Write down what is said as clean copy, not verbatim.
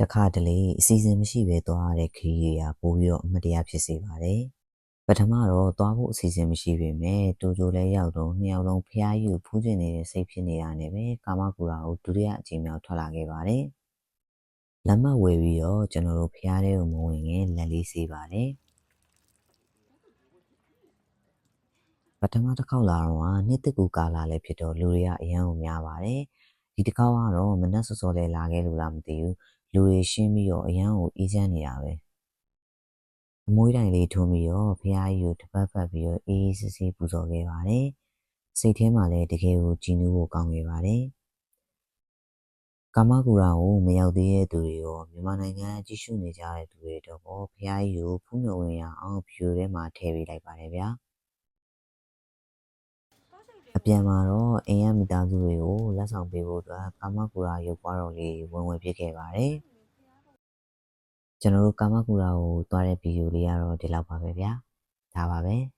တခါတလေအစီအစဉ်မရှိဘဲသွားရတဲ့ခရီးတွေကပိုပြီးတော့အမတ်တရားဖြစ်စေပါတယ်။ပထမတော့သွားဖို့အစီအစဉ်မရှိပေမဲ့တူတူလဲရောက်တော့နှစ်ယောက်လုံးဖျားကြီးကိုဖူးကျင်နေတဲ့စိတ်ဖြစ်နေတာနဲ့ပဲကာမကူရာကိုဒုတိယအကြိမ်မြောက်ထွက်လာခဲ့ပါတယ်။လက်မှတ်ဝယ်ပြီးတော့ကျွန်တော်တို့ဖျားတဲ့ကိုမဝင်ခင်လက်လေးဆေးပါတယ်။ပထမတစ်ခေါက်လာတော့နှစ်သက်ကူကာလာလည်းဖြစ်တော့လူတွေကအရန်ကိုများပါတယ်။ဒီတစ်ခေါက်ကတော့မနက်စောစောလေးလာခဲ့လို့လားမသိဘူး။လူတွေရှင်းပြီးတော့အရန်ကိုအေးချမ်းနေတာပဲ။အမွှေးတိုင်လေးထွန်းပြီးတော့ဖျားကြီးကိုတပတ်ပတ်ပြီးတော့အေးအေးဆေးဆေးပူဇော်ခဲ့ပါတယ်။စိတ်ထဲမှာလည်းတကယ်ကိုကြည်နူးဖို့ကောင်းခဲ့ပါတယ်။ကာမကူရာကိုမရောက်သေးတဲ့သူတွေရောမြန်မာနိုင်ငံကြည့်ရှုနေကြတဲ့သူတွေတော့ဖျားကြီးကိုဖူးမြော်ဝင်ရအောင်ဖြူထဲမှာထည့်ပေးလိုက်ပါတယ်ဗျာ။အပြန်မှာတော့အိမ်ရမိသားစုတွေကိုလက်ဆောင်ပေးဖို့အတွက်ကာမကူရာရုပ်ပွားတော်လေးဝင်ဝယ်ဖြစ်ခဲ့ပါတယ်။ကျွန်တော်တို့ကာမကူရာကိုသွားတဲ့ဗီဒီယိုလေးကတော့ဒီလောက်ပါပဲဗျာ။ဒါပါပဲ။